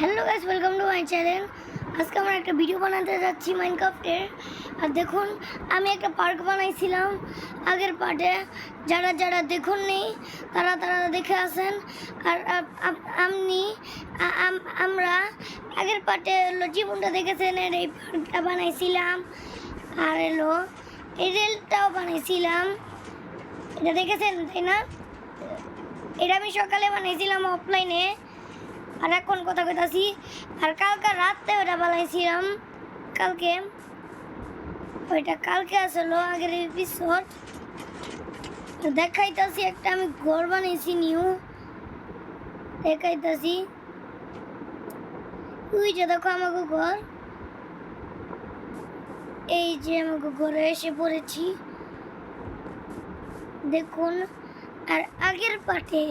Hello guys, welcome to my channel. আজকে আমরা একটা ভিডিও বানাতে যাচ্ছি মাইনক্রাফটের। আর দেখুন, আমি একটা পার্ক বানাইছিলাম আগের পার্টে। যারা যারা দেখুন নি তারা তারা দেখে আসেন। আর আমরা আগের পার্টে জীবনটা দেখেছেন, এর এই পার্কটা বানাইছিলাম। আর এই রেলটাও বানাইছিলাম, এটা দেখেছেন তাই না? এটা আমি সকালে বানাইছিলাম অফলাইনে, আর এখন কথা কইতাছি। আর কালকে রাতে ওটা বানাইছিলাম, কালকে আসলো আগের এপিসোড। দেখাইতাছি একটা আমি ঘর বানাইছি, নিউ দেখাইতাছি। ওই যে দেখো আমাকে ঘর, এই যে আমাকে ঘরে এসে পড়েছি দেখুন। আর আগের পার্টে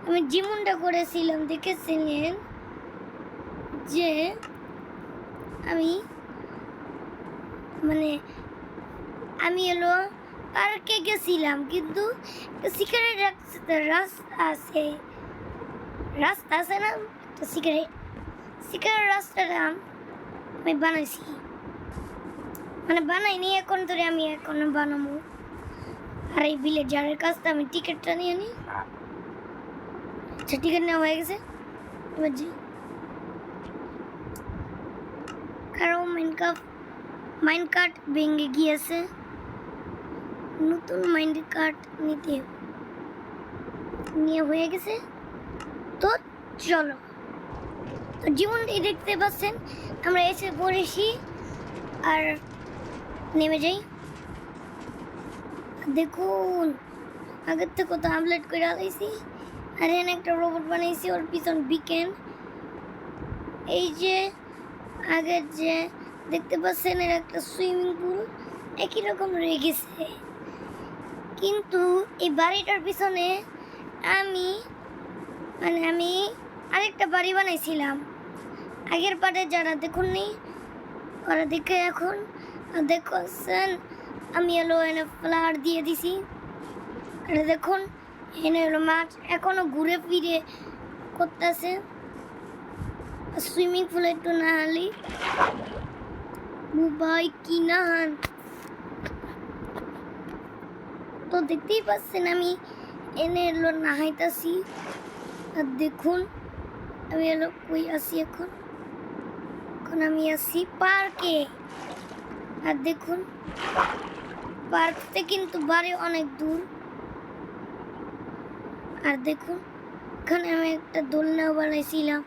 আমি যেমনটা করেছিলাম দেখেছিলেন যে আমি পার্কে গেছিলাম, কিন্তু সিগারেট রাস্তা আছে না, তো সিগারেট রাস্তাটা আমি বানাইছি, বানাইনি এখন ধরে, আমি এখন বানাবো। আর এই ভিলেজারের কাছটা আমি টিকিটটা নিয়ে নিই। আচ্ছা, টিকিট নেওয়া হয়ে গেছে। এবার জি, কারণ মাইনকার্ট ভেঙে গিয়েছে, নতুন মাইনকার্ট নিয়ে হয়ে গেছে। তো চলো, তো জীবনটাই দেখতে পাচ্ছেন, আমরা এসে পড়েছি। আর নেমে যাই। দেখুন, আগের থেকে কত আপলোড করে আলাইছি। আর এখানে একটা রোবট বানাইছি, ওর পিছন বিকেন। এই যে আগের যে দেখতে পাচ্ছেন, এর একটা সুইমিং পুল একই রকম রয়ে গেছে। কিন্তু এই বাড়িটার পিছনে আমি আরেকটা বাড়ি বানাইছিলাম আগের পার্টে। যারা দেখুন নি ওরা দেখে এখন দেখছেন, আমি এনে ফ্লাওয়ার দিয়ে দিছি। এটা দেখুন, এনে মাছ এখনো ঘুরে ফিরে করতেছে। সুইমিং পুলে একটু নাহালি ভাই, কি নাহান। তো দেখতেই পাচ্ছেন আমি এনে নাহাইতাছি। আর দেখুন আমি কই আছি এখন আমি আছি পার্কে। আর দেখুন, পার্ক থেকে কিন্তু বাড়ি অনেক দূর। আর দেখুন, এখানে আমি একটা দোলনাও বানাইছিলাম।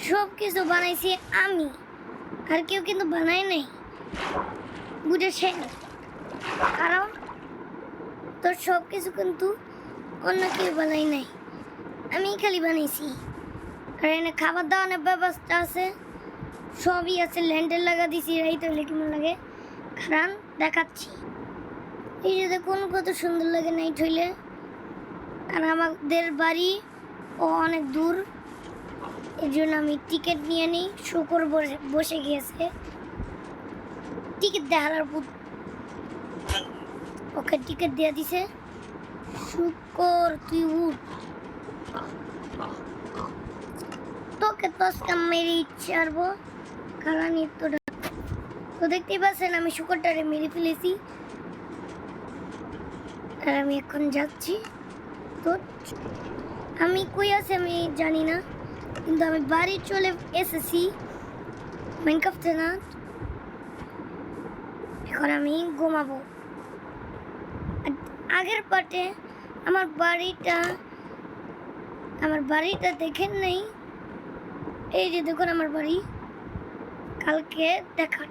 সব কিছু বানাইছি আমি, আর কেউ কিন্তু বানায় নাই, বুঝেছেন? কারণ তো সব কিছু কিন্তু অন্য কেউ বানাই নাই, আমি খালি বানাইছি। আর এখানে খাবার দাওয়ানোর ব্যবস্থা আছে, সবই আছে। ল্যান্ডের লাগা দিছি, রাইতে হলে কেমন লাগে কারণ দেখাচ্ছি। এই যে দেখুন কত সুন্দর লাগে নাইট হইলে। আর আমাদের বাড়ি অনেক দূর, এর জন্য আমি টিকিট নিয়ে নিই। শুকর বসে গিয়েছে, টিকিট দেখার ওকে টিকিট দিয়ে দিছে। শুকর তুই উঠ, তোকে তসকা মেরে ইচ্ছারবো কারণ তোটা। তো দেখতেই পাচ্ছেন আমি শুকরটারে মেরে ফেলেছি। আর আমি এখন যাচ্ছি। তো আমি কই আছি আমি জানি না, কিন্তু আমি বাড়ি চলে এসেছি মাইনক্রাফটে না। এখন আমি ঘুমাবো। আগের পার্টে আমার বাড়িটা দেখেন নাই। এই যে দেখুন আমার বাড়ি, কালকে দেখার।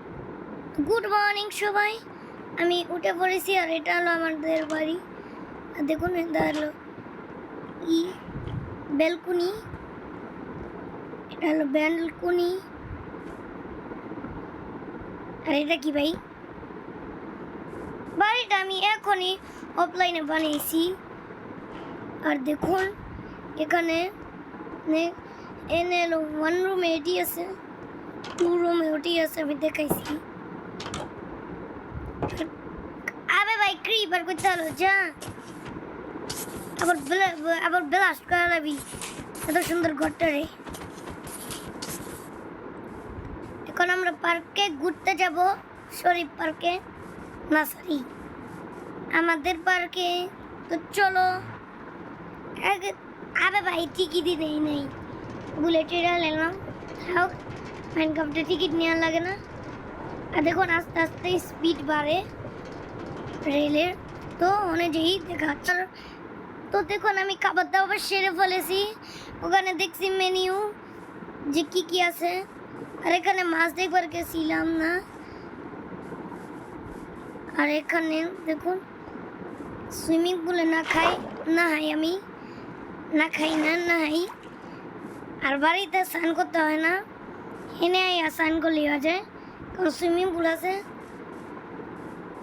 গুড মর্নিং সবাই, আমি উঠে পড়েছি। আর এটা হলো আমাদের বাড়ি। আর দেখুন, এটা হলো ব্যালকনি, এটা হলো ব্যালকনি। আর এটা কি ভাই? বাড়িটা আমি এখনই অফলাইনে বানিয়েছি। আর দেখুন, এখানে এনে এলো 1 রুমে এটি আছে, 2 রুমে ওটি আছে, আমি দেখাইছি। আবে ভাই, ক্রিপার করতে হলো যা, আবার ব্লাস্ট করা লাগবি। এত সুন্দর ঘরটা রে। এখন আমরা পার্কে ঘুরতে যাব, শরীফ পার্কে, না সরি আমাদের পার্কে। তো চলো। আবে ভাই টিকিটই দেই নাই, বুলেটে এলাম, থাক মাইনক্রাফটে টিকিট নেওয়া লাগে না। আর দেখুন আস্তে আস্তে স্পিড বাড়ে রেলের, তো অনুযায়ী দেখাচ্ছে। তো দেখুন আমি খাবার দাবার সেরে ফেলেছি, ওখানে দেখছি মেনিউ যে কি কি আছে। আর এখানে মাছ দেখবার গেছিলাম না। আর এখানে দেখুন সুইমিং পুলে না হাই আমি না খাই না হাই। আর বাড়িতে স্নান করতে হয় না, এনে আইয়া স্নান করলে হয়ে যায়, কারণ সুইমিং পুল আছে।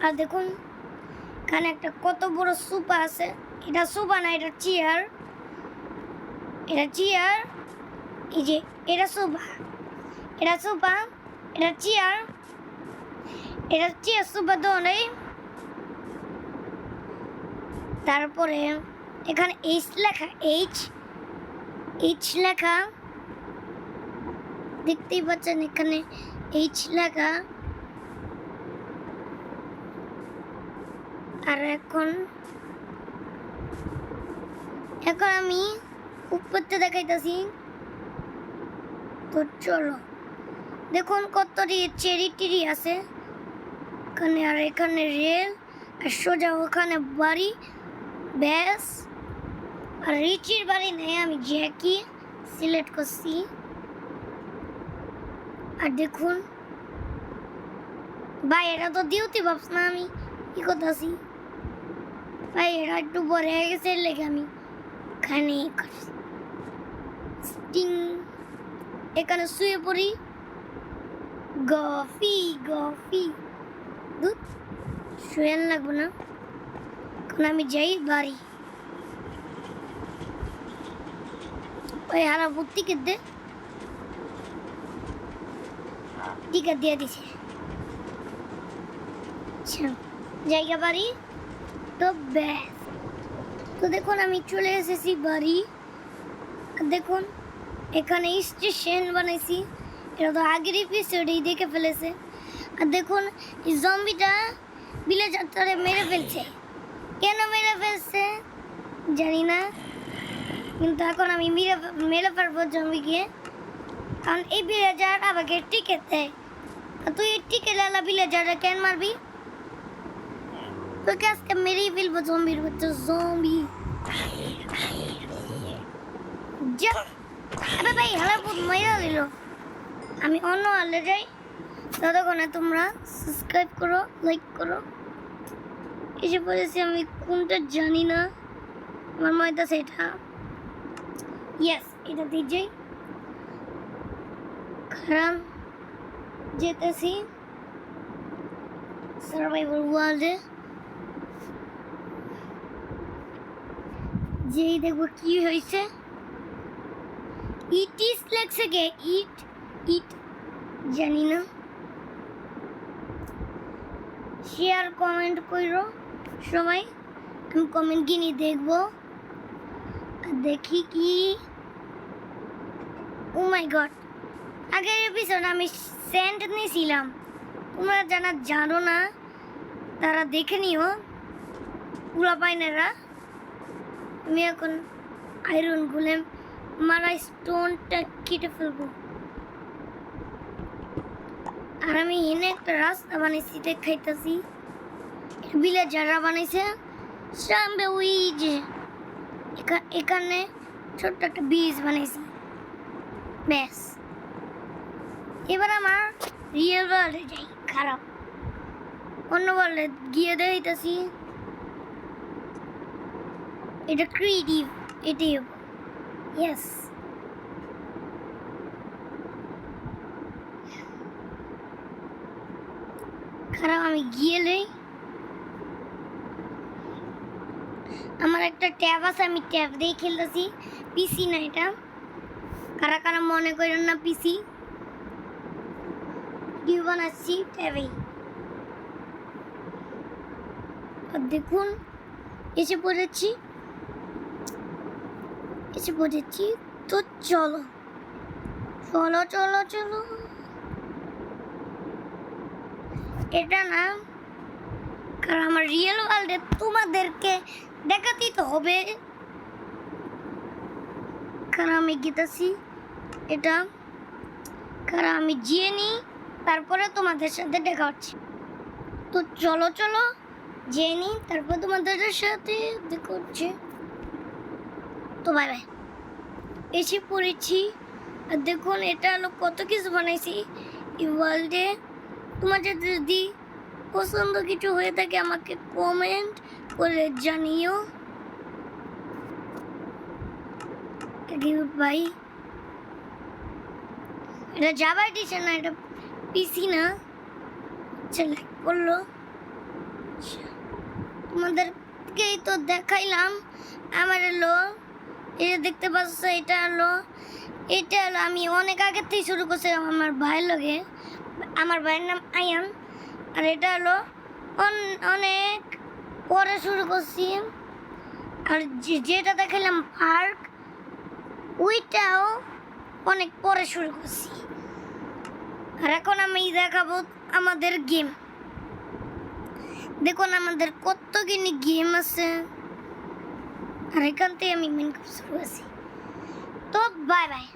আর দেখুন এখানে একটা কত বড় সোফা আছে, এটা সোফা না, এটা চেয়ার, এটা চেয়ার। এই যে এটা সোফা, এটা সোফা, এটা চেয়ার, এটা চেয়ার সোফা তো নেই। তারপরে এখানে এইচ লেখা, এইচ লেখা দেখতেই পাচ্ছেন, এখানে এইচ লেখা। আর এখন আমি উপরতে দেখাইতেছি। তো চলো দেখুন কতটি চেরি টিরি আছে এখানে। আর এখানে রেল, আর সোজা ওখানে বাড়ি, ব্যাস। আর রিচির বাড়ি নেই, আমি জ্যাকি সিলেক্ট করছি। আর দেখুন ভাই এটা তো দিওতে ভাবছ না, আমি কি করতেছি ভাই, এটা একটু বড় হয়ে গেছে লেগে আমি এখানে স্টিং এখানে শুয়ে পড়ি। গফি দুধ শুয়ে লাগবো না, এখন আমি যাই বাড়ি। ওই হারা টিকিট দে, টিকিট দিয়ে দিছে। আচ্ছা জায়গা বাড়ি, তো ব্যাস। তো দেখুন আমি চলে এসেছি বাড়ি। দেখুন এখানে স্টেশন বানাইছি, এটা তো আগের এপিসোডেই দেখে ফেলেছে। আর দেখুন এই জম্বিটা ভিলেজারটারে মেরে ফেলছে, কেন মেরে ফেলছে জানি না, কিন্তু এখন আমি মেরে পারবো জম্বিকে, কারণ এই ভিলেজার আমাকে টিকিট দেয়। আর তুই টিকিট লালা ভিলেজারে কেন মারবি? তোকে আজকে মেরেই ফেলবো জম্বির বাচ্চা, জম্বি। আরে ভাই হালাপুত মাইরা দিল। আমি অন্য আলে যাই, ততক্ষণে তোমরা সাবস্ক্রাইব করো, লাইক করো। এসে বলেছি আমি কোনটা জানি না, আমার ময়দা সেটা, ইয়েস এটা দিয়ে যাই। খারাপ যেতেছি সার্ভাইভাল ওয়ার্ল্ডে, যেই দেখবো কি হয়েছে। ইট ইস লেখছে গে, ইট জানি না। শেয়ার কমেন্ট করো সবাই, আমি কমেন্ট গিনি দেখবো। দেখি কি, ও মাই গড, আগের এপিসোড আমি সেন্ট নিয়েছিলাম, তোমরা জানো না তারা দেখে নিও পুরা পাইনেরা। আমি এখন আয়রন গুলেম মারা স্টোনটা কেটে ফেলবো। আর আমি এনে একটা রাস্তা বানাইছি দেখাইতেছি, বিলে যারা বানাইছে সামনে ওই যে এখানে ছোট্ট একটা বীজ বানাইছি, ব্যাস। এবার আমার রিয়েল ওয়ার্ল্ডে যাই, খারাপ অন্য ওয়ার্ল্ডে গিয়ে দেখাইতেছি। এটা ক্রিয়েটিভ, এটাই ইয়েস। খারাপ আমি গিয়ে নেই, আমার একটা ট্যাব আছে, আমি ট্যাব দিয়ে খেলতেছি, পিসি না এটা, কারা কারা মনে করেন না পিসি, ভিডিও বানাচ্ছি ট্যাবেই। দেখুন এসে পড়েছি, তো চলো চলো চলো চলো। এটা না, কারণ আমার রিয়েল ওয়ার্ল্ডে তোমাদেরকে দেখাতেই তো হবে, কারণ আমি গেতেছি এটা, কারণ আমি জিয়ে নিই, তারপরে তোমাদের সাথে দেখা হচ্ছে। তো চলো চলো জিয়ে নিই, তারপর তোমাদের সাথে দেখা হচ্ছে। তো বাই বাই। এসে পড়েছি, আর দেখুন এটা হলো কত কিছু বানাইছি এই ওয়ার্ল্ডে। তোমাদের যদি পছন্দ কিছু হয়ে থাকে আমাকে কমেন্ট করে জানিও। ভাই এটা জাভা এডিশন না, এটা পিসি না। আচ্ছা লাইক করলো, তোমাদেরকেই তো দেখাইলাম। আমার হলো এটা দেখতে পাচ্ছ, এটা হলো আমি অনেক আগের থেকে শুরু করছিলাম আমার ভাইয়ের লগে। আমার ভাইয়ের নাম আয়ান। আর এটা হলো অনেক পরে শুরু করছি। আর যেটা দেখালাম পার্ক, ওইটাও অনেক পরে শুরু করছি। আর এখন আমি দেখাবো আমাদের গেম। দেখুন আমাদের কতগুলি গেম আছে, আর এখান থেকে আমি মেন শুরু করছি। তো বাই বাই।